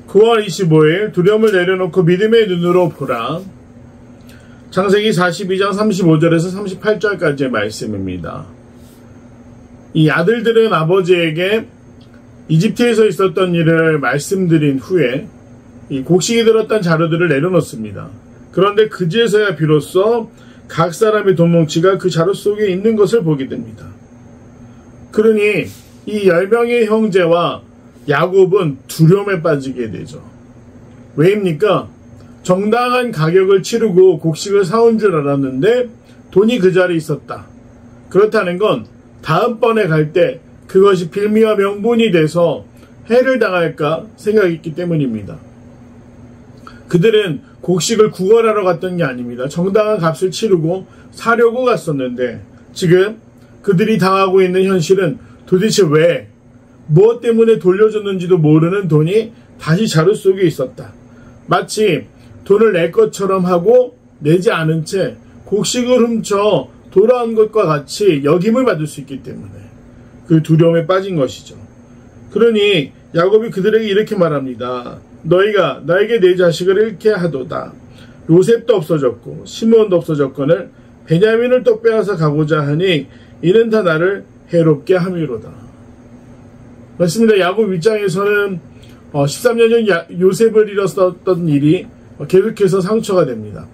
9월 25일 두려움을 내려놓고 믿음의 눈으로 보라. 창세기 42장 35절에서 38절까지의 말씀입니다. 이 아들들은 아버지에게 이집트에서 있었던 일을 말씀드린 후에 이 곡식이 들었던 자루들을 내려놓습니다. 그런데 그제서야 비로소 각 사람의 돈뭉치가 그 자루 속에 있는 것을 보게 됩니다. 그러니 이 10명의 형제와 야곱은 두려움에 빠지게 되죠. 왜입니까? 정당한 가격을 치르고 곡식을 사온 줄 알았는데 돈이 그 자리에 있었다. 그렇다는 건 다음번에 갈 때 그것이 빌미와 명분이 돼서 해를 당할까 생각했기 때문입니다. 그들은 곡식을 구걸하러 갔던 게 아닙니다. 정당한 값을 치르고 사려고 갔었는데 지금 그들이 당하고 있는 현실은 도대체 왜, 무엇 때문에 돌려줬는지도 모르는 돈이 다시 자루 속에 있었다. 마치 돈을 낼 것처럼 하고 내지 않은 채 곡식을 훔쳐 돌아온 것과 같이 역임을 받을 수 있기 때문에 그 두려움에 빠진 것이죠. 그러니 야곱이 그들에게 이렇게 말합니다. 너희가 나에게 내 자식을 잃게 하도다. 요셉도 없어졌고 시므온도 없어졌거늘 베냐민을 또 빼앗아 가고자 하니 이는 다 나를 해롭게 함이로다. 맞습니다. 야곱 입장에서는 13년 전 요셉을 잃었었던 일이 계속해서 상처가 됩니다.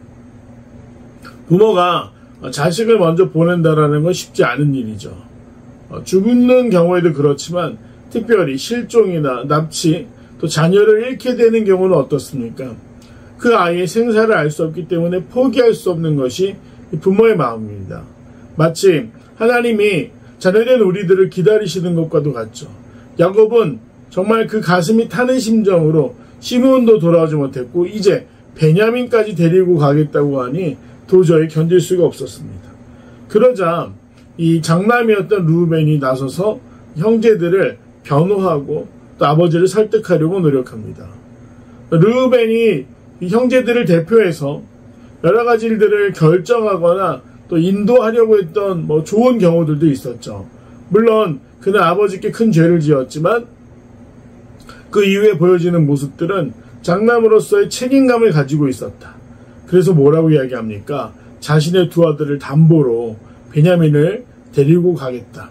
부모가 자식을 먼저 보낸다라는 건 쉽지 않은 일이죠. 죽는 경우에도 그렇지만 특별히 실종이나 납치, 또 자녀를 잃게 되는 경우는 어떻습니까? 그 아이의 생사를 알 수 없기 때문에 포기할 수 없는 것이 부모의 마음입니다. 마치 하나님이 자녀된 우리들을 기다리시는 것과도 같죠. 야곱은 정말 그 가슴이 타는 심정으로 시므온도 돌아오지 못했고 이제 베냐민까지 데리고 가겠다고 하니 도저히 견딜 수가 없었습니다. 그러자 이 장남이었던 르우벤이 나서서 형제들을 변호하고 또 아버지를 설득하려고 노력합니다. 르우벤이 이 형제들을 대표해서 여러 가지 일들을 결정하거나 또 인도하려고 했던 좋은 경우들도 있었죠. 물론 그는 아버지께 큰 죄를 지었지만 그 이후에 보여지는 모습들은 장남으로서의 책임감을 가지고 있었다. 그래서 뭐라고 이야기합니까? 자신의 두 아들을 담보로 베냐민을 데리고 가겠다.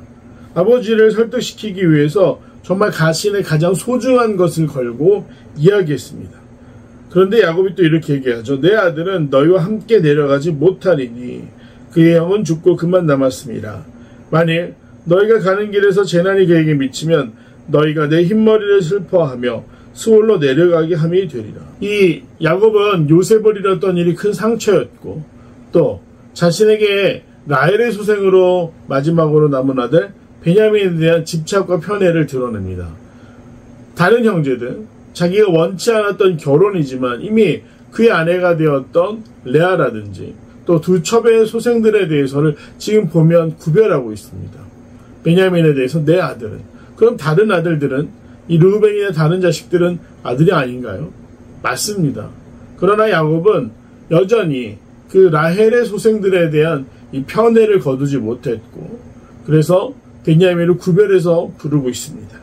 아버지를 설득시키기 위해서 정말 자신의 가장 소중한 것을 걸고 이야기했습니다. 그런데 야곱이 또 이렇게 얘기하죠. 내 아들은 너희와 함께 내려가지 못하리니 그의 영은 죽고 그만 남았습니다. 만일 너희가 가는 길에서 재난이 그에게 미치면 너희가 내 흰머리를 슬퍼하며 수월로 내려가게 함이 되리라. 이 야곱은 요셉을 잃었던 일이 큰 상처였고 또 자신에게 라헬의 소생으로 마지막으로 남은 아들 베냐민에 대한 집착과 편애를 드러냅니다. 다른 형제들, 자기가 원치 않았던 결혼이지만 이미 그의 아내가 되었던 레아라든지 또 두 첩의 소생들에 대해서를 지금 보면 구별하고 있습니다. 베냐민에 대해서 내 아들은, 그럼 다른 아들들은, 이 르우벤이나 다른 자식들은 아들이 아닌가요? 맞습니다. 그러나 야곱은 여전히 그 라헬의 소생들에 대한 이 편애를 거두지 못했고 그래서 베냐민을 구별해서 부르고 있습니다.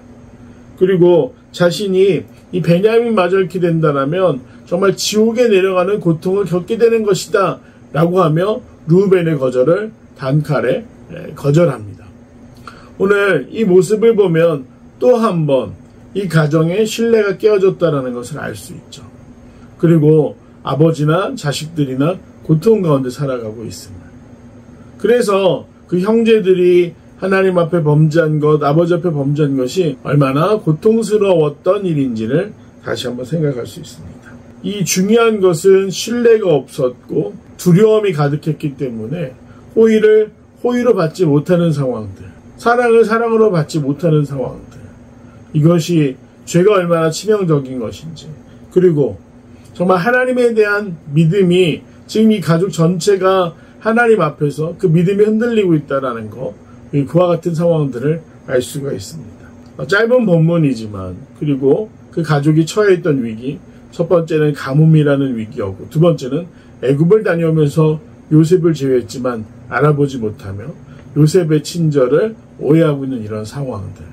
그리고 자신이 이 베냐민마저 잃게 된다면 정말 지옥에 내려가는 고통을 겪게 되는 것이다 라고 하며 르우벤의 거절을 단칼에 거절합니다. 오늘 이 모습을 보면 또 한 번 이 가정의 신뢰가 깨어졌다는 것을 알 수 있죠. 그리고 아버지나 자식들이나 고통 가운데 살아가고 있습니다. 그래서 그 형제들이 하나님 앞에 범죄한 것, 아버지 앞에 범죄한 것이 얼마나 고통스러웠던 일인지를 다시 한번 생각할 수 있습니다. 이 중요한 것은 신뢰가 없었고 두려움이 가득했기 때문에 호의를 호의로 받지 못하는 상황들, 사랑을 사랑으로 받지 못하는 상황들, 이것이 죄가 얼마나 치명적인 것인지, 그리고 정말 하나님에 대한 믿음이 지금 이 가족 전체가 하나님 앞에서 그 믿음이 흔들리고 있다는 것, 그와 같은 상황들을 알 수가 있습니다. 짧은 본문이지만 그리고 그 가족이 처해 있던 위기, 첫 번째는 가뭄이라는 위기였고 두 번째는 애굽을 다녀오면서 요셉을 제외했지만 알아보지 못하며 요셉의 친절을 오해하고 있는 이런 상황들.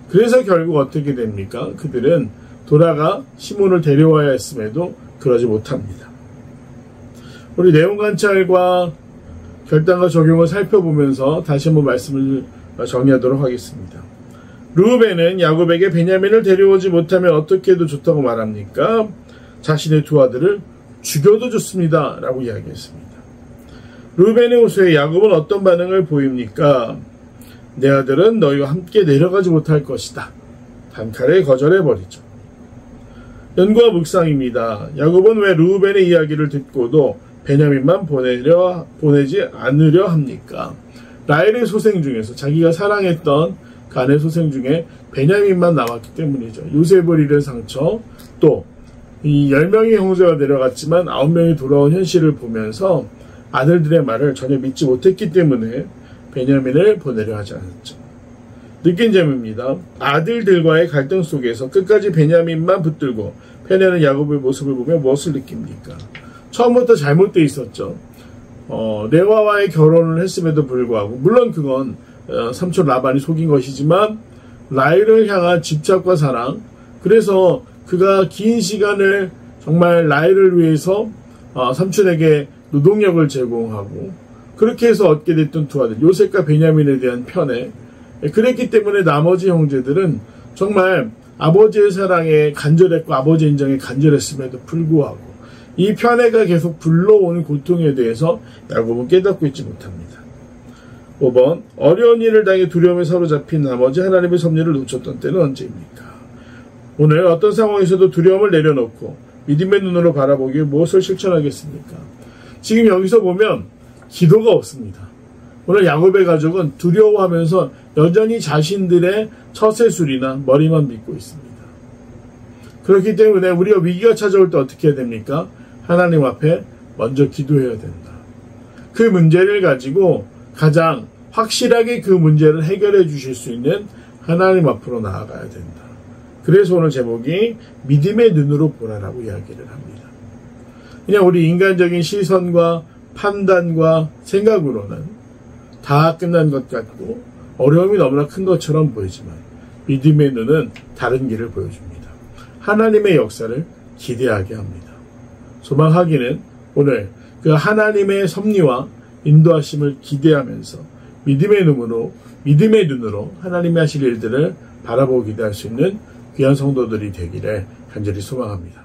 그래서 결국 어떻게 됩니까? 그들은 돌아가 시몬을 데려와야 했음에도 그러지 못합니다. 우리 내용 관찰과 결단과 적용을 살펴보면서 다시 한번 말씀을 정리하도록 하겠습니다. 르우벤은 야곱에게 베냐민을 데려오지 못하면 어떻게 해도 좋다고 말합니까? 자신의 두 아들을 죽여도 좋습니다 라고 이야기했습니다. 르우벤의 호소에 야곱은 어떤 반응을 보입니까? 내 아들은 너희와 함께 내려가지 못할 것이다. 단칼에 거절해버리죠. 연구와 묵상입니다. 야곱은 왜 르우벤의 이야기를 듣고도 베냐민만 보내지 않으려 합니까? 라헬의 소생 중에서 자기가 사랑했던 간의 소생 중에 베냐민만 남았기 때문이죠. 요셉을 잃은 상처, 또 이 10명의 형제가 내려갔지만 9명이 돌아온 현실을 보면서 아들들의 말을 전혀 믿지 못했기 때문에 베냐민을 보내려 하지 않았죠. 느낀 점입니다. 아들들과의 갈등 속에서 끝까지 베냐민만 붙들고 편애하는 야곱의 모습을 보며 무엇을 느낍니까? 처음부터 잘못되어 있었죠. 레와와의 결혼을 했음에도 불구하고, 물론 그건 삼촌 라반이 속인 것이지만 라헬을 향한 집착과 사랑, 그래서 그가 긴 시간을 정말 라헬을 위해서 삼촌에게 노동력을 제공하고 그렇게 해서 얻게 됐던 두 아들 요셉과 베냐민에 대한 편애, 그랬기 때문에 나머지 형제들은 정말 아버지의 사랑에 간절했고 아버지 인정에 간절했음에도 불구하고 이 편애가 계속 불러오는 고통에 대해서 야곱은 깨닫고 있지 못합니다. 5번, 어려운 일을 당해 두려움에 사로잡힌 나머지 하나님의 섭리를 놓쳤던 때는 언제입니까? 오늘 어떤 상황에서도 두려움을 내려놓고 믿음의 눈으로 바라보기에 무엇을 실천하겠습니까? 지금 여기서 보면 기도가 없습니다. 오늘 야곱의 가족은 두려워하면서 여전히 자신들의 처세술이나 머리만 믿고 있습니다. 그렇기 때문에 우리가 위기가 찾아올 때 어떻게 해야 됩니까? 하나님 앞에 먼저 기도해야 된다. 그 문제를 가지고 가장 확실하게 그 문제를 해결해 주실 수 있는 하나님 앞으로 나아가야 된다. 그래서 오늘 제목이 믿음의 눈으로 보라라고 이야기를 합니다. 그냥 우리 인간적인 시선과 판단과 생각으로는 다 끝난 것 같고 어려움이 너무나 큰 것처럼 보이지만 믿음의 눈은 다른 길을 보여줍니다. 하나님의 역사를 기대하게 합니다. 소망하기는 오늘 그 하나님의 섭리와 인도하심을 기대하면서 믿음의 눈으로 하나님이 하실 일들을 바라보고 기대할 수 있는 귀한 성도들이 되기를 간절히 소망합니다.